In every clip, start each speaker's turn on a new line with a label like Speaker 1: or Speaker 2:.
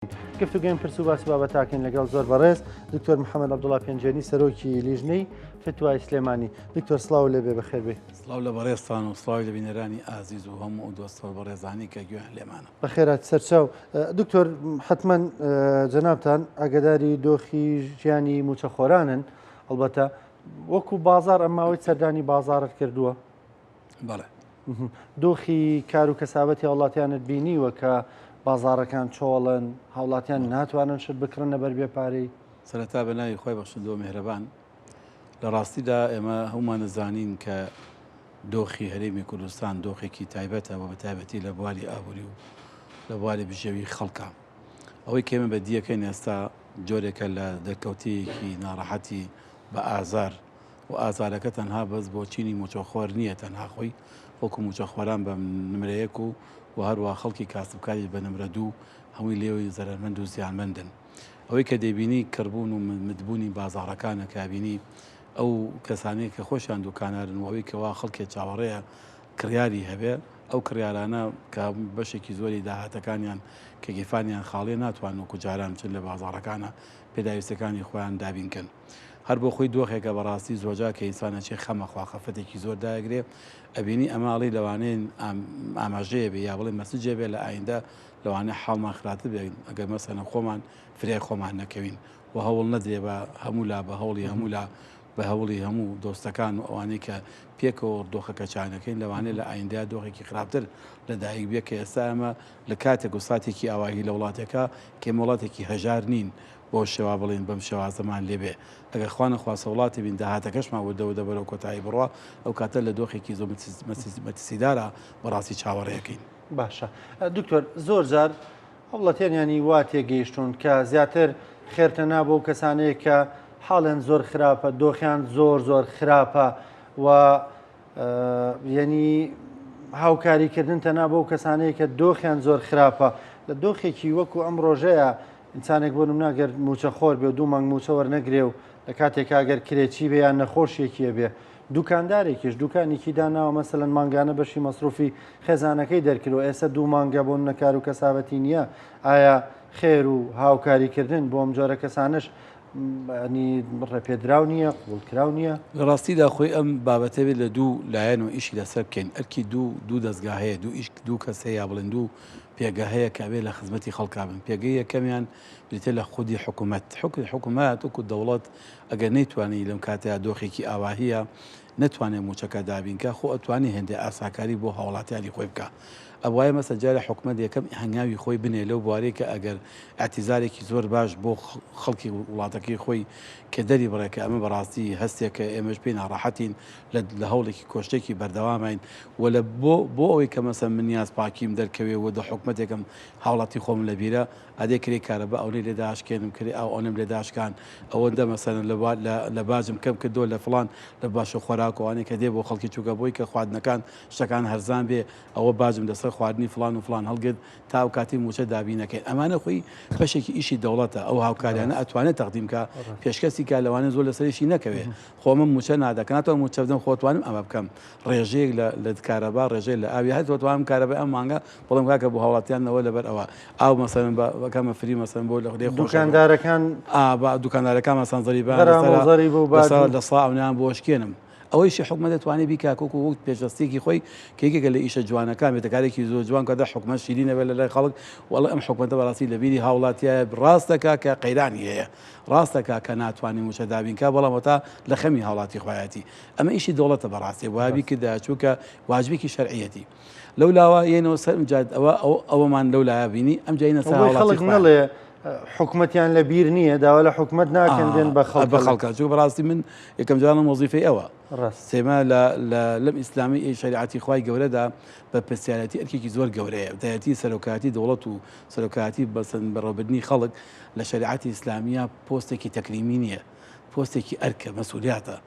Speaker 1: گفتوگەیم پرس و باسی بابەتاکەین لەگەڵ زۆر بەڕێز دکتۆر محەممەد عەبدوڵڵا پێنجێنی سەرۆکی لیژنەی فتوای سلێمانی. دکتۆر سڵاو لێبێ بەخێر بێ.
Speaker 2: سڵاو لە بەڕێستان و سڵاوی لە بینەرانی ئازیز و هەموو دۆستەوە بەڕێزانی کە گوێیان لێمانە.
Speaker 1: بەخێرات سەرچاو. دکتۆر حتمما جەنابتان ئاگداری دۆخی ژیانی موچەخۆرانن، ئەڵبەتە وەکو بازار ئەماوەی سەردانی بازارت کردووە.
Speaker 2: بەڵێ
Speaker 1: دۆخی کار و کەسابەتی هاوڵاتیانت بینیوە کە بازارەکان چۆڵن، هاوڵاتیان ناتوانن شت بکڕن لەبەر بێپارەی.
Speaker 2: سەرەتا بە ناوی خۆی بەخشندەوە میهرەبان، لە ڕاستیدا ئێمە هەمومان دەزانین کە دۆخی هەرێمی کوردستان دۆخێکی تایبەتە و بە تایبەتی لە بواری ئابووری و لە بواری بژێوی خەڵکە. ئەوەی کێمە بە دیەکەین ئێستا جۆرێکە لە دەرکەوتەیەکی ناڕەحەتی بە ئازار و ئازارەکە تەنها بەس بۆ چینی موچەخۆر نییە، تەنها خۆی وەکو موچەخۆران بە نمرەیەک و هەروە خەڵکی کاسبکاری بە نمرە دوو هەمووی لێوی زەرمەند و زیانمەندن. ئەوەی کە دەبینی کڕبوون و مدبوونی بازاڕەکانە کابینی ئەو کەسانەی کە خۆشیان دوکانارن و ئەوەی کەوا خەڵکێک چاوەڕێیە کڕیاری هەبێ، ئەو کڕیارانە کە بەشێکی زۆری داهاتەکانیان کە گیفانیان خاڵێ ناتوان وەکو جاران بچن لە بازاڕەکانە پێداویستەکانی خۆیان دابینکەن. هەر بۆ خۆی دۆخێکە بەڕاستی زۆجا کە ئینسانەچێ خەمەخوا خەفەتێکی زۆر داگرێ، ئەبینی ئەماڵی لەوانەیە ئاماژەیە بێ یا بڵێ مەسجێ بێ لە ئایندە لەوانەیە حاڵمان خراپتر بێن ئەگەر مەسەلەن خۆمان فرای خۆمان نەکەوین و هەوڵ نەدرێ بە هەموو لا بە هەوڵی هەموو لا بە هەوڵی هەموو دۆستەکان و ئەوانەی کە پێکەوە دۆخەکە چانەکەین لەوانەیە لە ئایندەیە دۆخێکی خراپتر لەدایک بێ کە ئێستا ئەمە لە کاتێک و ساتێکی ئاواهی لە وڵاتەکە کە وڵاتێکی هەژار نین بۆ شێوا بڵێن بەم شێوازەمان لێبێ. ئەگەر خوانە خواستە وڵاتی بین داهاتەکەشمان بۆ دەو دەبەرەوە کۆتایی بڕوا ئەو کاتە لە دۆخێکی زۆر مەترسیدارە بەڕاستی چاوەڕێەکەین.
Speaker 1: باشە دکتۆر، زۆر جار هەوڵەتێنیانی وا تێگەیشتون کە زیاتر خێرتە نابۆ و کەسانەیە کە حاڵیان زۆر خراپە، دۆخیان زۆر خراپە و یعنی هاوکاریکردن تەنها بۆ کەسانەیە کە دۆخیان زۆر خراپە. لە دۆخێکی وەکو ئەم ڕۆژەیە ئینسانێک بۆ نموناگەر موچەخۆر بێ و دوو مانگ موچە وەرنەگرێ و لە کاتێکا ئەگەر کرێکی بێ یان نەخۆشیەکیە بێ، دوکاندارێکیش دوکانێکی داناوە مەسەلەن مانگانە بەشی مەسروفی خێزانەکەی دەرکردەوە، ئێستا دوو مانگە بۆ نەکار و کەسابەتی نییە، ئایا خێر و هاوکاریکردن بۆ ئەم جۆرە کەسانش ڕێپێدراو نییە، قوڵکراو نییە؟
Speaker 2: لە ڕاستیدا خۆی ئەم بابەتە بێت لە دوو لایەن و ئیشی لەسەر بکەین. ئەرکی دوو دەستگا هەیە، دوو کەس هەیە بڵێن دوو پێگە هەیە کە بێ لە خزمەتی خەڵکا بن. پێگەی یەکەمیان بریتە لە خودی حکوومەت. حکوومەت وەکو دەوڵەت ئەگەر نەیتوانی لەم کاتەیە دۆخێکی ئاواهیە نەتوانێت موچەکە دابینکە، خۆ ئەتوانی هێندێ ئاساکاری بۆ هاوڵاتیانی خۆی بکە. ئەوایە مەسە جارە حکومەت یەکەم هەنگاوی خۆی بنێ لەو بوارەیە کە ئەگەر ئاعتیزارێکی زۆر باش بۆ خەڵکی وڵاتەکەی خۆی کە دەری بڕێکە ئەمە بەڕاستی هەستێکە ئێمەش پێی ناڕەحەتین لە هەوڵێکی کۆشتێکی بەردەوامین وە بۆ ئەوەی کە مەسە من نیاز پاکیم دەرکەوێ و دە حکومەتێکم هاوڵاتی خۆم لە بیرە ئادێ کرێ کارە بە ئەوەی لێداشکێنم کرێ ئەو ئەوەم لێداشکان ئەوەندە مەسەرن لە باجم کەم کردۆ لە فڵان لە باشە خۆراکەوانێک کە دێ بۆ خەڵکی چووکە بۆی کە خواردنەکان شتەکان هەرزان بێ ئەوە باجم لەسەر خواردنی فلان و فلان هەڵگرت تا ئەو کاتی موچە دابینەکەین. ئەمانە خۆی بەشێکی ئیشی دەوڵەتە، ئەو هاوکاریانە ئەتوانێت تەقدیمکە پێشکەسی کا لەوانە زۆر لەسەریشی نەکەوێ. خۆمە موچە نادەکەناتەوە موچە بدەم خۆتوانم ئەمە بکەم ڕێژەیەک لە کارەبا ڕێژەی لە ئاوی هەر توانم کارەبە ئەم مانگە بڵم کاکە بۆ هاوڵاتیانەوە لەبەر ئەوە ئاو مەسەرن بەکەمە فری مەسەن بۆ لە دوکاندارەکان مەسەن زەریبان لە ساونیان بۆ شکێنم. ئەوەیشی حکومەت دەتوانێت بیکاکۆک و پێشدەستێکی خۆی کێکێکە لە ئیشە جوانەکان بێتەکارێکی زۆر جوان کەدا حکومەت شیرینە بێت لە لای خەڵک. وەڵا ئەم حکومەتە بەڕاستی لە بیری هاوڵاتیایە ڕاستەکە کە قەیرانی هەیە، ڕاستەکە کە ناتوانانی موچە دابینکە، بەڵام تا لە خەمی هاوڵاتی خۆیەتی. ئەمە ئیشی دەوڵەتە بەڕاستی وابی کردا چووکە واجبێکی شەرعیەتی. لەو لاوە یەنەوە سەر جاد ئەوەمان لەو لایە بینی ئەم جاینە سەر
Speaker 1: خەڵک نەڵێ حکومەتیان لە بیر نییە، داوا لە حکومەت ناکەندێن بە
Speaker 2: خەڵکە چوو بەڕاستی من یەکەم جارم وەزیفەی ئەوە سێمە لەم ئیسلامی شریعەتی خوای گەورەدا بە پرسیارەتی ئەرکێکی زۆر گەورەیە، دایەتی سەرۆکاتی دەوڵەت و سەرۆکاتی بەڕێوەبردننی خەڵک لە شریعەتی ئیسلامیە پۆستێکی تەکریمی نییە، پۆستێکی ئەرکە مەسئولیاتە.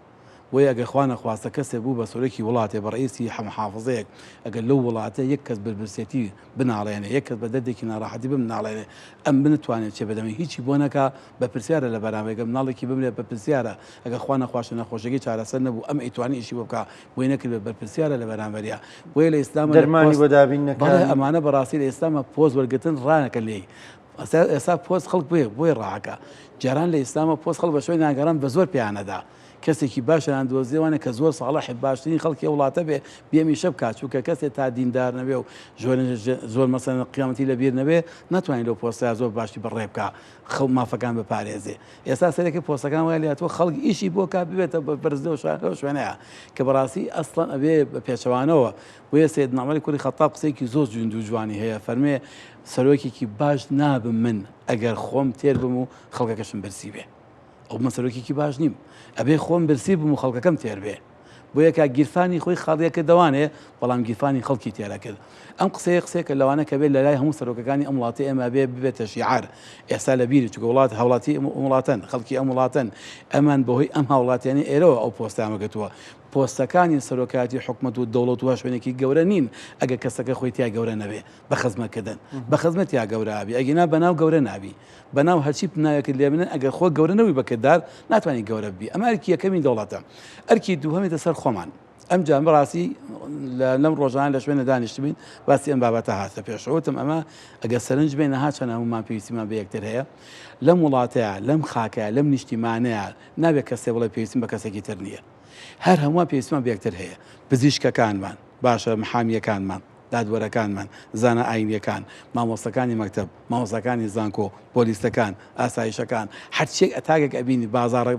Speaker 2: وی ئەگە خوا نەخواستە کەسێک بوو بە سۆرەکی وڵاتێ بە ڕئیسی حەمحافظەیەک ئەگەر لەو وڵاتە یەک کەس بربرسێتی بناڵێنێ، یەک کەس بە دەردێکی ناڕەحەتی بمناڵێنێ، ئەم بنتوانێت چێ بەدەمی هیچی بۆ نەکا بە پرسیارە لە بەرامێگە مناڵێکی بمرێت بە پرسیارە ئەگە خوا نەخواشە نەخۆشیەکەی چارەسەر نەبوو ئەم ئەیتوانی ئیشی بۆ بکە بۆی نەکرد بە پرسیارە لە بەرامبەریا. بۆیە لە ئیسلام
Speaker 1: دەرمانی بۆ دابین نەکات.
Speaker 2: ئەمانە بەڕاستی لە ئێستامە پۆز وەرگتن ڕانەکە لێی ئێستا پۆست خەڵک بۆی ڕاکە جاران لە ئیسلامە پۆست خەڵک بە شوێن ناگەڕان بە زۆر پیانەدا کەسێکی باشیان دۆزیوانە کە زۆر ساڵح باشترین خەڵکی وڵاتە بێ بێمی شەب کات چووکە کەسێک تا دیندار نەبێ و زۆر مەسەن قیامەتی لە بیر نەبێ ناتوانین لەو پۆستە زۆر باشی بەڕێ بکە خەڵ مافەکان بپارێزێ ئێستا سەرێکی پۆستەکان وای لاتوە خەڵک ئیشی بۆ کا ببێتە بەرزدە و شوێنەیە کە بەڕاستی ئەسڵەن ئەبێ بە پێچەوانەوە بۆیە سێدنا عومەری کوڕی خەتاب قسەیەکی زۆر جوند و جوانی هەیە فەرمێ سەرۆکێکی باش نابم من ئەگەر خۆم تێر بم و خەڵکەکەشم بەرسی بێ ئەو من سەرۆکێکی باش نیم ئەبێ خۆم برسی بم و خەڵکەکەم تێر بێ بۆ یەکە گیرفانی خۆی خاڵیەکە دەوانێ بەڵام گیرفانی خەڵکی تێرە کرد ئەم قسەیەکە لەوانە کە بێت لە لای هەموو سەرۆکەکانی ئەم وڵاتی ئێمە بێ ببێتە شیعار ئێستا لە بیری چونکە وڵات هاوڵاتی وڵاتەن خەڵکی ئەم وڵاتەن ئەمان بەهۆی ئەم هاوڵاتیانی ئێرەوە ئەو پۆستامەگەتووە پۆستەکانی سەرۆکاتی حکومەت و دەوڵەت و شوێنێکی گەورە نین ئەگە کەسەکە خۆی تیا گەورە نەبێ بە خزمەتکردن بە خزمەت یا گەورە ئابی ئەگەنا بەناو گەورە نابی بەناو هەرچی ناوێکت لێ بنن ئەگەر خۆ گەورە نەوەی بەکرددار ناتوانانی گەورە بی ئەمە ئەرکی یەکەمی دەوڵەتە ئەرکی دووهەمێتە سەر خۆمان ئەم جان بەڕاستی لەم ڕۆژان لە شوێنە دانیشتبین باسی ئەم بابەتە هاتە پێشەوەتم ئەمە ئەگە سەرنج بێنە هاچەنە هەمومان پێویستیمان بە یەکتر هەیە لەم وڵاتەیە لەم خاکەیە لەم نیشتیمانەیە نابێت کەسێ بڵێ پێویستیم بە کەسێکی تر نییە هەر هەمووان پێویستمان بە یەکتر هەیە پزیشکەکانمان باشە محامیەکانمان دادوەرەکانمان زانە ئاینیەکان مامۆستەکانی مەکتەب مامۆستەکانی زانکۆ پۆلیسەکان ئاسایشەکان هەرچێک ئەتاگێک ئەبینی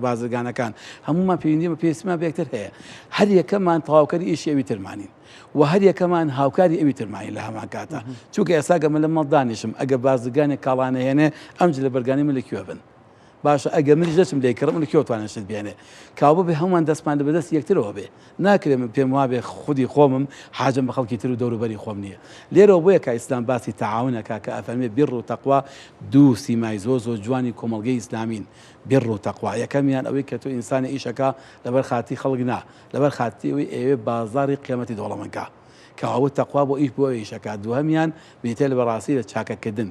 Speaker 2: بازرگانەکان هەمومان پێویستیمان بە یەکتر هەیە هەر یەکەمان تەواوکەری ئیشی ئەوی ترمانین و هەر یەکەمان هاوکاری ئەوی ترمانی لە هەمان کاتە چونکە ئێستا گەمە لە مەڵ دانیشم ئەگە بازرگانێک کاڵانەهێنێ ئەمج لە بەرگانی من لەکوێ بن باشە ئەگە منیش دەچم لێکڕم لە کێوتوانە شت بێنێ کاوە بێ هەمومان دەستمان لە بەدەست یەکترەوە بێ ناکرێ من پێم وابێ خودی خۆمم حاجم بە خەڵکی تر و دەوروبەری خۆم نییە لێرەوە بۆیە کە ئیسلام باسی تەعاونەکە کە ئەفەرمێ بیر و تەقوا دوو سیمای زۆر جوانی کۆمەڵگەی ئیسلامین بیر و تەقوا یەکەمیان ئەوەی کە تۆ ئینسانی ئیشەکە لەبەر خاتی خەڵک نا لەبەر خاتی ئەوەی ئێوێ بازاری قیامەتی دەوڵەمەندکە کەوا تەقوا بۆ ئیش بۆ ئیشەکە دووهەمیان بێتە لە بەڕاستی لە چاکەکردن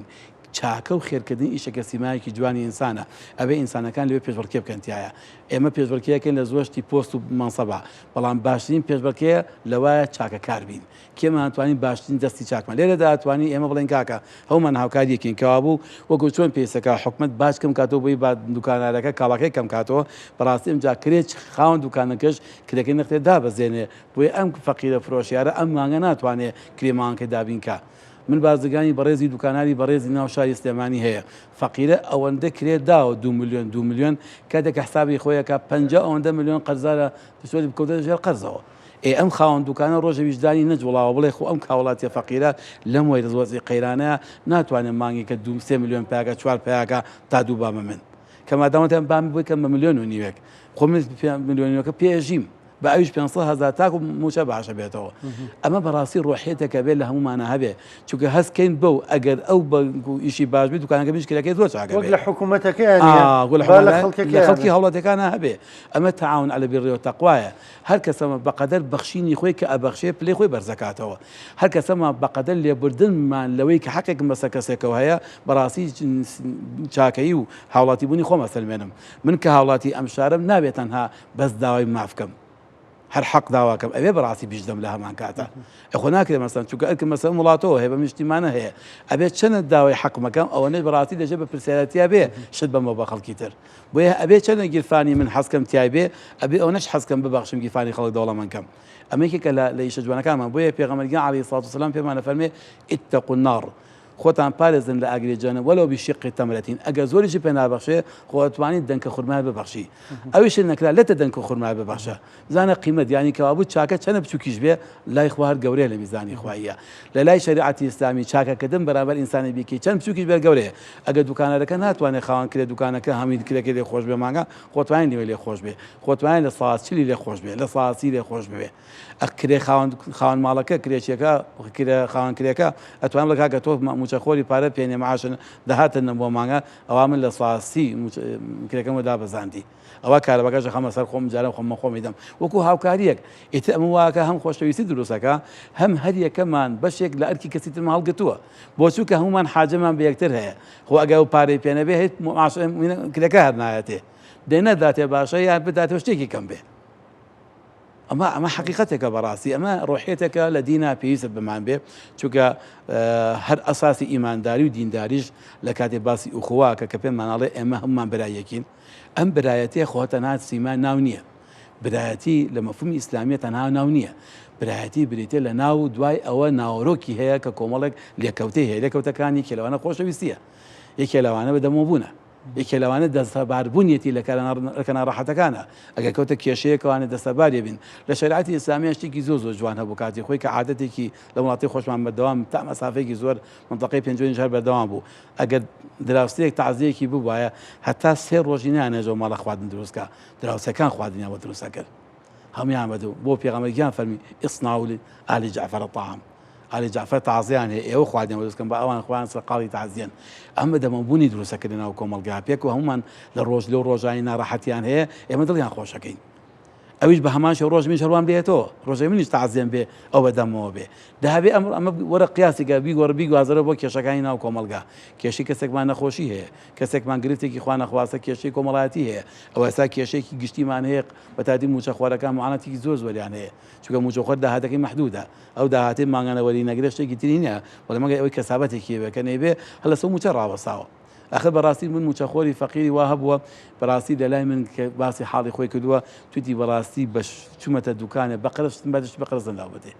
Speaker 2: چاکە و خێرکردنی ئیشەکە سیمایەکی جوانی ئینسانە ئەبێ ئینسانەکان لەوێ پێشبڕکێ بکەنتیایە ئێمە پێشبڕکێەکەین لە زۆشتی پۆست و مەنسەبە بەڵام باشترین پێشبڕکەیە لەوایە چاکەکار بین کێمان توانین باشترین دەستی چاکمان لێرە داتوانین ئێمە بڵێن کاکە هەومان هاوکاریەکەین کەوا بوو وەکو چۆن پێویستەکە حکومت باش کەم کاتەوە بۆی با دوکانارەکە کاڵاکەی کەم کاتەوە بەڕاستی ئەمجا کرێت خاوەن دوکانەکەش کرێکەکەی نرخێ دابەزێنێ بۆیە ئەم فەقیرە فرۆشیارە ئەم مانگە ناتوانێت کرێمانکە دابینکە من بازرگانی بەڕێزی دوکاناری بەڕێزی ناو شاری سلێمانی هەیە فەقیرە ئەوەندە کرێت داوە 2 میلیۆن کاتێک حسابی خۆیەکە 50 ئەوەندە میلیۆن قەرزارە پسوەری بکەوتە ژێر قەرزەوە ئەم خاوەن دوکانە ڕۆژە ویژدانی نەجوڵاوە بڵێ خۆ ئەم کاوڵاتیە فەقیرە لەم وەی دەزوەزی قەیرانەیە ناتوانێت مانگی کە 3 میلیۆن پیاکە 4 پیاکە تا دوو بامە من کەماداوەتیان بام بووی کە بە میلیۆن و نیوێک خۆ میلیۆنەکە پێژیم بە ئەویش 500,000 تاکو موچە باشە بێتەوە ئەمە بەڕاستی ڕۆحیەتێکە بێت لە هەمومانە هەبێ چونکە هەستکەین بەو ئەگەر ئەو ئیشی باش بێت دوکانەکە بیشکلەکەی زۆر چاکە
Speaker 1: وەک لە حکوومەتەکەیان
Speaker 2: لە خەڵکی هەوڵاتەکانە هەبێ ئەمە تەعاون عەلە بیڕی و تەقوایە هەر کەسەمە بەقەدەر بەخشینی خۆی کە ئەبەخشێ پلەی خۆی بەرزەکاتەوە هەر کەسەمە بەقەدەر لێبوردنمان لەوەی کە حەقێکم بەسەر کەسێکەوە هەیە بەڕاستی چاکەیی و هاوڵاتی بوونی خۆمە سەلمێنم من کە هاوڵاتی ئەم شارم نابێت تەنها بەس داوای مافکەم هەر حەق داواکەم ئەوێ بەڕاستی بیشدەم لە هەمان کاتە ئەخۆ ناکرێت مەسەن چونکە ئەرکە مەسەن وڵاتەوە هەیە بە نیشتیمانە هەیە ئەبێت چەنە داوای حەقمەکەم ئەوەنەی بەڕاستی دەژێت بە پرسیارەتیا بێ شت بەمەوە بە خەڵکی تر بۆیە ئەبێت چەنە گیرفانی من حەزکەم تیای بێ ئەبێ ئەو نەش حەزکەم ببەخشم گیرفانی خەڵک دەوڵەمەندکەم ئەمەیەکێکە لە ئیشە جوانەکانمان بۆیە پێغەمبەرگان عەلەیهی سڵات وسەلام پێمانە فەرمێ ئیتەقوا النار خۆتان پارێزن لە ئاگری جەهەنەم وەلەو بشیقی تەمرەتین ئەگەر زۆریشی پێ نابەخشێ خۆ ئەتوانیت دەنکە خورمای ببەخشی ئەویش نەکرا لێتە دەنکە خورمای ببەخشە زانە قیمەت یانی کەوابوو چاکە چەنە بچووکیش بێ لای خوا هەر گەورەیە لە میزانی خواییە لە لای شەریعەتی ئیسلامی چاکەکردن بەرامبەر ئینسانی بیکەی چەند بچووکیش بێ گەورەیە ئەگەر دوکانەرەکە ناتوانێت خاوەن کرێ دوکانەکە هەمووی کرێکی لێ خۆش بێ مانگە خۆتوانین لێ لێ خۆش بێ خۆتوانین لە ساعەتی لێ خۆش بێ لە ساعەتی لێ خۆش بێ ئەکرێ خاوەن ماڵەکە کرێچیەکە خاوەن کرێکە ئەتوان لە کاکە تۆ موچەخۆری پارە پێنێ معاشن دەهاتن بۆ مانگە ئەوا من لە ساعەتی کرێکەکەمە دابەزاندی ئەوە کارەبەکەش خەمە سەر خۆم جارم خۆمە خۆمی دەم وەکو هاوکاریەک ئیتر ئەمە واکە هەم خۆشەویستی دروستەکە هەم هەر یەکەمان بەشێک لە ئەرکی کەسی تر هەڵگرتووە بۆچوو کە هەمومان حاجەمان بە یەکتر هەیە خۆ ئەگە و پارەی پێ نەبێ هیچ کرێکە هەر نایەتێ دێنەداتێ باشە یان بداتەوە شتێکی کەم بێ ئەمە حقیقەتێکە بەڕاستی ئەمە ڕۆحێتێکە لە دینا پێویستە بمان بێ چونکە هەر ئەساسی ئیمانداری و دینداریش لە کاتێ باسی ئوخواکە کە پێماناڵێ ئێمە هەممان برایەکین ئەم برایەتێ خۆ تەنها سیمان ناو نییە برایەتی لە مەفهومی ئیسلامیە تەنها ناو نییە برایەتی بریتێ لە ناو دوای ئەوە ناوەڕۆکی هەیە کە کۆمەڵێک لێکەوتەی هەیە لێکەوتەکانی کێلەوانە خۆشەویستیە یەکێ لەوانە بەدەمەوە یەکێ لەوانە دەستەباربوونیەتی لە کەناڕەحەتەکانە ئەگەر کەوتە کێشەیەکەوانە دەستەبارێ بین لە شریعەتی ئیسلامی شتێکی زۆر جوان هەبوو کاتی خۆی کە عادەتێکی لە وڵاتی خۆشمان بەردەوام تا مەسافەیەکی زۆر منطقەی پێنج شار بەردەوام بوو ئەگەر دراوسەیەک تەعزیەکی ببوایە هەتا 3 ڕۆژی نانێژەوە ماڵە خواردن دروستکە دراوسەکان خواردنیانەوە دروستە کرد هەمویان بەدوو بۆ پێغەمبەرگیان فەرمی ئیصنعوا لآل جعفر الطعام ئالی جعفر تازیان هەیە ئێوە خواردن دروستکەن بە ئەوان خۆیان سەرقاڵی تازیان ئەمە دەمەبوونی دروستەکردنەوە کۆمەلگا پێک و هەمومان لە ڕۆژ لەو ڕۆژانی ناڕەحەتیان هەیە ئێمە دڵیان خۆشەکەین ئەویش بە هەمان شەو ڕۆژ من شەڕوان بێتەوە ڕۆژەی منیش تازیان بێ ئەو بەدەمەوە بێ دەهابێ ئەمە وەرە قیاسێکە بیگوازەرە بۆ کێشەکانی ناو کۆمەلگا کێشەی کەسێکمان نەخۆشی هەیە کەسێکمان گرفتێکی خوا نەخواستە کێشەی کۆمەڵایەتی هەیە ئەوە ئێستا کێشەیەکی گشتیمان هەیە بە تادی موچەخوارەکان معانەتێکی زۆریان هەیە چونکە موچەخوار داهاتەکەی مەحدودە ئەو داهاتی مانگانەوەری نەگرێت شتێکی تری نییە بەڵام مەگەر ئەوەی کەسابەتێکی بێ کە نەیبێ هەلە سەو موچە ڕاوەساوە آخر بەڕاستی من موچەخۆری فەقیری وا هەبووە بەڕاستی لەلای من کە باسی حاڵی خۆی کردووە توتی بەڕاستی بەش چوومەتە دوکانێ بە قەرز بەدەشت بە قەرز ناو بدێ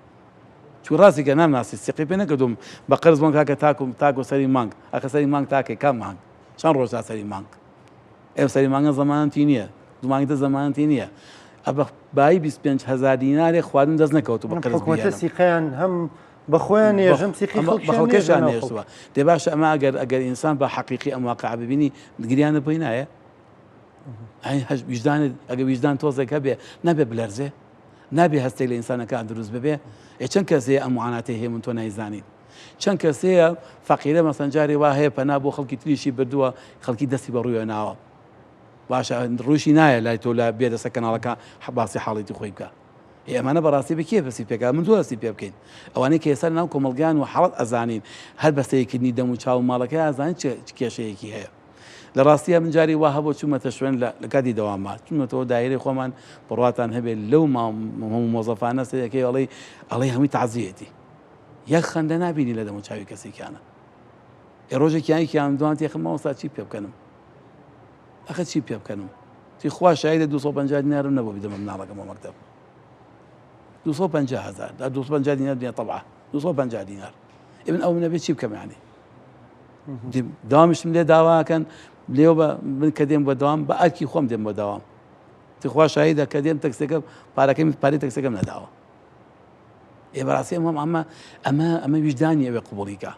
Speaker 2: چوو ڕاستی کە نامناسی سیقی پێ نەکردوم بە قەرز بۆن کاکە تاکو سەری مانگ ئەخە سەری مانگ تاکەی کام مانگ چەند ڕۆژ تا سەری مانگ ئێوە سەری مانگە زەمانەتی نییە دومانگتە زەمانەتی نییە ئەبە بای 25,000 دینارێ خواردن دەست نەکەوتو بە قەرز
Speaker 1: حکومەتە سیقیان هەم بەخۆیان نێژم سیقی
Speaker 2: خەڵکیشان نێژووە دێ باشە ئەمە ئەگەر ئینسان بە حەقیقی ئەم واقعە ببینی گریانە بۆی نایە وجدانت ئەگە وجدان تۆزێک هەبێ نەبێ بلەرزێ نابێ هەستێک لە ئینسانەکان دروست ببێ چەند کەسەیە ئەم معاناتەی هەیە من تۆ نایزانین چەند کەسەیە فەقیرە مەسەنجاری وا هەیە پەنا بۆ خەڵکی تریشی بردووە خەڵکی دەستی بە ڕوویە ناوە باشە ڕووشی نایە لای تۆ لە بێدەسە کەناڵەکە باسی حاڵێتی خۆی بکە ئێمانە بەڕاستی بکێ بەسی پێکا من دووەستی پێ بکەین ئەوانەی کە ئێستا ناو کۆمەلگان و حەڵەت ئەزانین هەر بەستەیەکردنی دەم و چاو ماڵەکەی ئازانین چ کێشەیەکی هەیە لە ڕاستیە من جاری وا هەبوو چوومەتە شوێن لە کاتی دەوامات چوومەتەوە دایرەی خۆمان بڕواتان هەبێت لەو مۆزەفانە سەرەکەی ئەڵێ هەمووی تەعزیەتی یەک خەندە نابینی لە دەم و چاوی کەسێکیانە ڕۆژێکیانیان دوان تێخمەوە سا چی پێ بکەنم ئەخە چی پێ بکەنم تی خوا شایدە 250 دینارم نەبوو بیدەمە مناڵەکەمەوە مەکتەب 250,000 250 دینار دنیا طبعا 250 دینار ابن ئەو نەبێت چی بکەم یعنی داوامشتم لێ داواکەن لێوە من کە دێم بە داوام بە ئەرکی خۆم دێم بە داوام تخوا شایدە کە دێم تەکسەکە پارەی تەکسەکەم نەداوە ئێ بەڕاستی ئەمە ویجدانی ئەوێ قبوڵیکە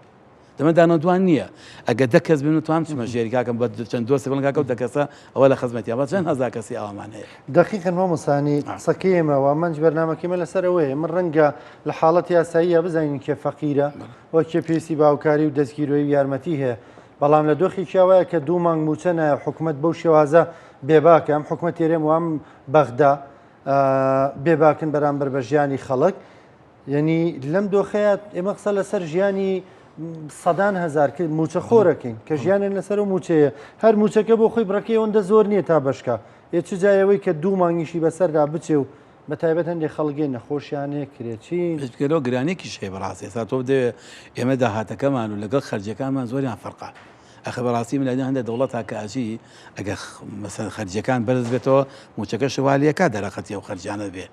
Speaker 2: دەمە دانەدوان نییە ئەگە دە کەس بن توانم چمە ژێری کاکەم بە چەند دۆسێ بڵن کاکە و دەکەسە ئەوە لە خزمەتیان بە چەند هەزار کەسی ئەومان هەیە
Speaker 1: دقیقاً مامۆسانی قسەکەیمەوە منج بەرنامەکەمە لەسەرەوەی من ڕەنگە لە حاڵەت یاساییە بزانین کێ فەقیرە وە کێ پێویستی باوکاری و دەستگیرۆی یارمەتی هەیە بەڵام لە دۆخی کیاوەیە کە دوو مانگ موچە نایە حکومەت بەو شێوازە بێباکە ئەم حکومەت تێرێم وام بەغدا بێباکن بەرامبەر بە ژیانی خەڵک یعنی لەم دۆخەیە ئێمە قسە لەسەر ژیانی سەدان هەزار موچە خۆرەکەین کە ژیانێن لەسەر و موچەیە هەر موچەکە بۆ خۆی بڕەکەی ئەوەندە زۆر نییە تا بەشکە چ جایەوەی کە دوو مانگیشی بەسەردا بچێ و بە تایبەت هەندێک خەڵگەی نەخۆشیانەیە کرێچینەوە
Speaker 2: گرانێکی شێ بەڕاستی تا تۆ دەوێت ئێمە داهاتەکەمان و لەگەڵ خەرجەکانمان زۆریان فەرقا ئەخە بەڕاستی من لەدە هەندێک دەوڵەت تاکەجی ئەگە مەسەن خەرجەکان بەرز بێتەوە موچەکە شوالیەکە دەرەقەتی و خەرجانە بێ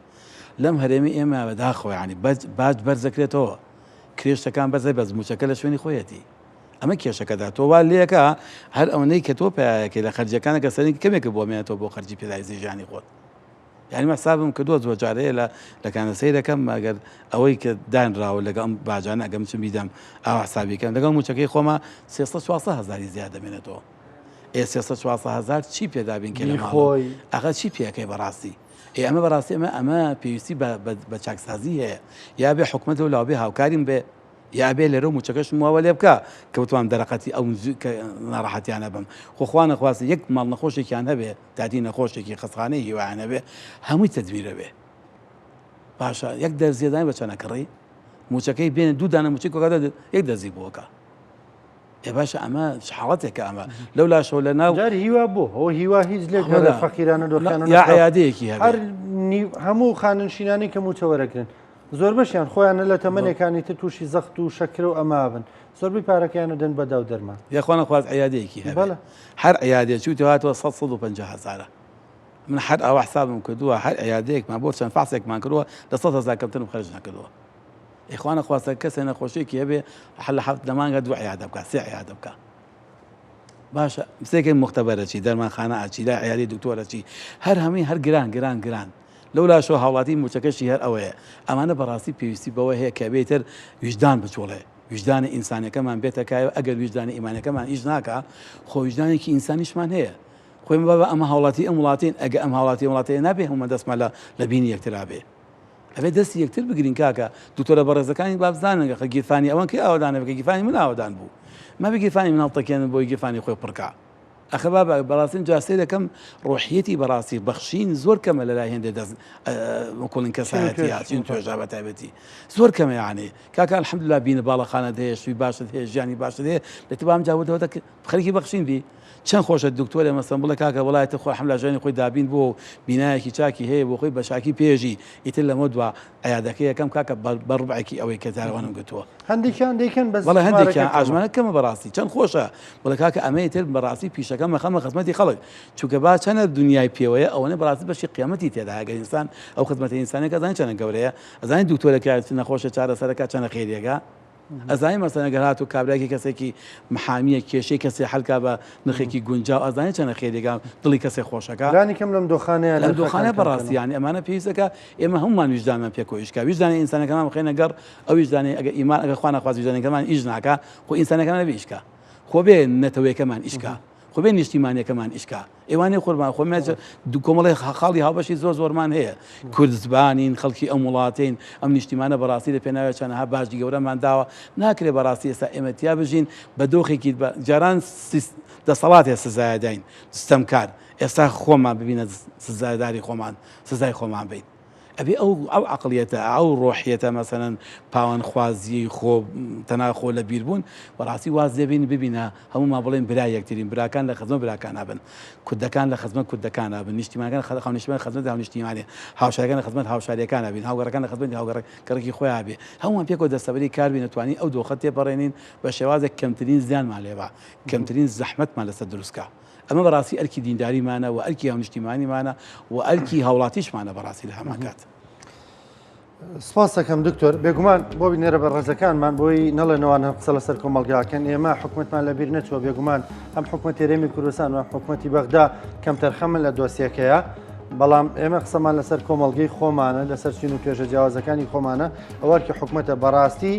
Speaker 2: لەم هەرێمی ئێمە بەداخۆ ینی باج بەرزەکرێتەوە کرێشتەکان بەزای بەز موچەکە لە شوێنی خۆیەتی ئەمە کێشەکەدا تۆ وا لێەکە هەر ئەوەی کە تۆ پیاەکەی لە خەرجەکانەکە سەرنی کەمێکە بۆ مێنێتەوە بۆ خەرجی پێداویستی ژیانی خۆت یعنی مەسابم کردووە زۆر جارەیە لە کانەسەی دەکەم ئەگەر ئەوەی کە دانراوە لەگە ئەم باجانە ئەگەم چ بیدەم ئاو حسابیکەم لەگەڵ موچەکەی خۆمە 300,000 زیاد دەمێنێتەوە 300,000 چی پێدابین کە لە خۆی ئەغا چی پێەکەی بەڕاستی ئەمە بەڕاستی ئەمە پێویستی بە چاکسازی هەیە یا بێ حکومەتەوە لاوبێ هاوکاریم بێ یا بێ لەرە موچەکەش ماوە لێ بکە کەوتوان دەرەقەتی ئەو ناڕەحەتیانە بم خۆخوا نەخواستی یەک ماڵ نەخۆشێکیان هەبێ دادی نەخۆشێکی خستخانەی هیوایانە بێ هەمووی تەدبیرە بێ باشە یەک دەرزیێدانی بە چەنەکەڕی موچەکەی بێنە دوو دانە موچی کۆکاتە یەک دەزی بۆکە ێ باشە ئەمە حاڵەتێکە ئەمە لەو لاشەوە لە ناو
Speaker 1: جاری هیوا بۆ ئەوە هیوا هیچ لێک لە فەقیرانە دۆخیانە
Speaker 2: یا عیادەیەکی
Speaker 1: هەر هەموو خاننشینانی کە موچەوەرەگرن زۆر بەشیان خۆیانە لە تەمەنێکانی تر تووشی زەخت و شەکرە و ئەما بن زۆربەی پارەکەیانە دەن بەدا و دەرمان
Speaker 2: یاخواانە خواست عیادەیەکی
Speaker 1: بەڵێ
Speaker 2: هەر عیادێکی هاتووە 150,000 من هەر ئەوە حسابم کردووە هەر عیادەیەکمان بۆ چەند فاسێکمان کردووە لە 100,000 کەمترم خەرج نەکردووە ئیخوانە خواستە کەسێ نەخۆشیێکی هەبێ حل لە هەفت دەمانگە 2 عیادە بکە 3 عیادە بکە باشە مسێکی مختبەرەچی دەرمانخانە ئاچی لا عیادی دکتۆرەچی هەر هەمووی هەر گران لەولا شۆ هاوڵاتی موچەکەشی هەر ئەوەیە ئەمانە بەڕاستی پێویستی بەوە هەیە کە بێتر ویژدان بچۆڵێ ویژدانی ئینسانەکەمان بێتەکایەوە ئەگەر ویژدانی ئیمانەکەمان ئیش ناکە خۆ ویژدانێکی ئینسانیشمان هەیە خۆی بابە ئەمە هاوڵاتی ئەم وڵاتین ئەگە ئەم هاوڵاتی وڵاتەیە نابێ هەموو دەستمان لە بینی یەکترا بێ ئەبێ دەستی یەکتر بگرین کاکە دوکتۆرە بەڕێزەکانی بابزانن کە گیرفانی ئەوەن کە ئاوادانە بکە گیرفانی من ئاوادان بوو ما بگیرفانی مناڵتەکێنن بۆی گیرفانی خۆی پڕکە ئەخە بابە بەڕاستین جاسێ دەکەم ڕۆحیەتی بەڕاستی بەخشین زۆر کەمە لە لای هێندێ دەست کۆڵین کەسایەتی هاچین توێژا بە تایبەتی زۆر کەمە یعنی کاکە الحەمدوللا بینە باڵەخانەت هەیە شووی باشت هەیە ژیانی باشت هەیە دەتوانم بام جاودەوە خەریکی بەخشین بی چەند خۆشە دکتۆرە مەسەن بڵێ کاکە وڵایەتە خۆ حملا ژانی خۆی دابین بۆ بینایەکی چاکی هەیە بۆ خۆی بە شاکی پێژی ئیتر لەمە دوا عیادەکە یەکەم کاکە بە ڕوبعێکی ئەوەی کە جارەوانم گوتووە
Speaker 1: هەندێکیان دەیکەن بەس
Speaker 2: بەڵێ هەندێکیان ئاژمانە کەمە بەڕاستی چەند خۆشە بڵێ کاکە ئەمەی تر بەڕاستی پیشەکە مەخەمە خزمەتی خەڵک چونکە با چەنە دنیای پێوەیە ئەوەنە بەڕاستی بەشی قیامەتی تێدا ئەگەر ئینسان ئەو خزمەتی ئینسانەکە زانین چەنە گەورەیە ئەزانین دوکتۆرەکە نەخۆشە چارەسەرەکە چەنە خێریەکە ئەزانین مەسەلەن ئەگەر هاتوو کابراایکی کەسێکی محامیە کێشەی کەسێ حەلکا بە نرخێکی گونجاو ئەزانین چەنە خێریەکە دڵی کەسێ خۆشەکە
Speaker 1: لانی کەم لەم دۆخانەیە
Speaker 2: لەم دۆخانە بەڕاستی یانی ئەمانە پێویستەکە ئێمە هەمومان ویژدانمان پێکۆیشکا ویژدانی ئینسانەکەمان بخێنە گەڕ ئەو ویژدانی ئەگەر ئیمان ئەگەر خوا نەخواست ویژدانەکەمان ئیش ناکە خۆ ئینسانەکەمان نەبێ ئیشکا خۆ بێ نەتەوەیەکەمان ئیشکا خۆ بێ نیشتیمانیەکەمان ئیشکا ئێوانەی خۆمان خۆمە کۆمەڵی خاڵی هاوبەشی زۆرمان هەیە کورد زبانین خەڵکی ئەم وڵاتین ئەم نیشتیمانە بەڕاستی لە پێناوێت چەندەها باشی گەورەمان داوە ناکرێت بەڕاستی ئێستا ئێمە تیا بژین بە دۆخێکی جاران دەسەڵات هەیە سزایە داین ستەمکار ئێستا خۆمان ببینە سزایداری خۆمان سزای خۆمان بین ئەبێ ئەو عقلیەتە ئەو ڕۆحیەتە مەسەلەن پاوەنخوازی خۆ تەناخۆ لە بیربوون بەڕاستی واز دەبین ببینە هەموومان بڵێن برا یەکترین براکان لە خزمەت براکان نابن کوردەکان لە خزمەت کوردەکان نابن نیشتیمانەکان خاونیشتمان خزمەت هاونیشتیمانێ هاوشاریەکان لە خزمەت هاوشاریەکان نابین هاوگەڕەکان لە خزمەت هاوگەڕێکی خۆیان بێ هەمومان پێکەوە دەستەبەری کار بین نتوانین ئەو دۆخە تێپەڕێنین بە شێوازێک کەمترین زیانمان لێبا کەمترین زەحمەتمان لەسەر دروستکە ئەمە بەڕاستی ئەرکی دینداریمانە و ئەرکی هاونیشتیمانیمانە و ئەرکی هاوڵاتیشمانە بەڕاستی لە هەمان کات
Speaker 1: سپاس دەکەم دکتۆر بێگومان بۆ بینێرە بە ڕێزەکانمان بۆی نەڵێنەوەوان قسە لەسەر کۆمەڵگاکەن ئێمە حکوومەتمان لەبیر نەچوە بێگومان ئەم حکوومەتی هەرێمی کوردستان و حکوومەتی بەغدا کەم تەرخەمە لە دۆسیەکەیە بەڵام ئێمە قسەمان لەسەر کۆمەڵگەی خۆمانە لەسەر چین و توێژە جیاوازەکانی خۆمانە ئەوەرکە حکوومەتە بەڕاستی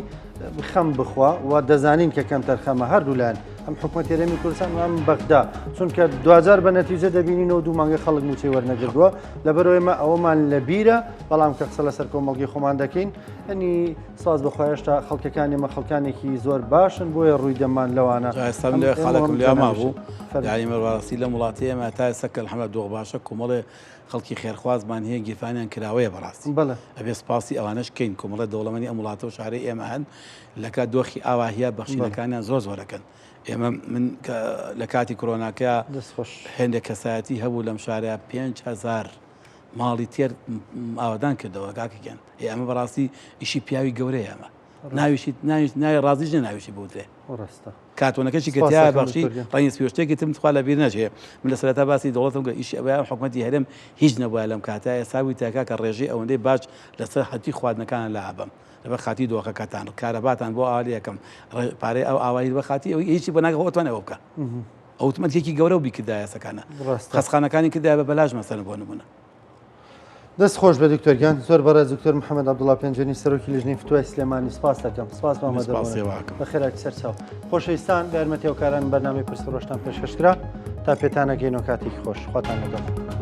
Speaker 1: خەم بخوا و دەزانین کە کەم تەرخەمە هەردوولایەن ئەم حکوومەتی هەرێمی کوردستان و ئەم بەغدا چونکە دوجار بە نەتیجە دەبینینەوە دوو مانگە خەڵک موچەی وەرنەگردووە لەبەرەوەی ئێمە ئەوەمان لە بیرە بەڵام کە قسە لەسەر کۆمەڵگەی خۆمان دەکەین ئەنی ساز بەخوا هێشتا خەڵکەکان ئێمە خەڵکانێکی زۆر باشن بۆیە ڕووی دەمان لەوانە
Speaker 2: خەڵکم لێما بوو یاری مەڕاستی لە وڵاتی ئێمە تا سەکە الحەمە دۆغ باشە کۆمەڵێ خەڵکی خێرخوازمان هەیە گیرفانیان کراوەیە بەڕاستی ئەبێ سپاسی ئەوانەش کەین کۆمەڵە دەوڵەمەنی ئەم وڵاتە و شارەی ئێمە هەن لە کات دۆخی ئاواهەیە بەخشینەکانیان زۆر زۆرەکەن ئێمە من لە کاتی کۆرۆناکە هێندێک کەسایەتی هەبوو لەم شارەیە 5,000 ماڵی تێر ئاوادان کردەوە کاکەکەن ئێمە بەڕاستی ئیشی پیاوی گەورەیە ئەمە ناوی ڕازیش ناویشی بوترێ کاتۆنەکەشی کە تیا بەخشی ڕەنگە پێشتێکی تم خوا لە بیر نەچێ من لە سەرەتا باسی دەوڵەتم ئیشی ئەوە حکوومەتی هەرێم هیچ نەبووە لەم کاتایە ساوی تاکا کە ڕێژەی ئەوەندەی باش لەسەر حەتی خواردنەکانە لە ئابم لەبەر خاتی دۆخەکەتان کارەباتان بۆ ئالی یەکەم پارەی ئەو ئاوایی بە خاتی ئەوی هیچی بە ناگە خۆتوانەوە بکە ئۆتۆماتیکی گەورە و بیکردایە سەکانە خەسخانەکانی کردای بە بەلاژ مەسەلە بۆ نمونە
Speaker 1: دەست خۆش بە دکتۆرگیان زۆر بەڕێز دکتۆر محەممەد عەبدوڵڵا پێنجەنی سەرۆکی لیژنەی فتوای سلێمانی سپاس دەکەم سپاس بە خێراکی سەرچاو خۆشەویستان بە یارمەتی هەوکاران بەرنامەی پرسە ڕۆژتان پێشکەشکرا تا پێتانەگەینەوە کاتێکی خۆش خواتان لەگەڵ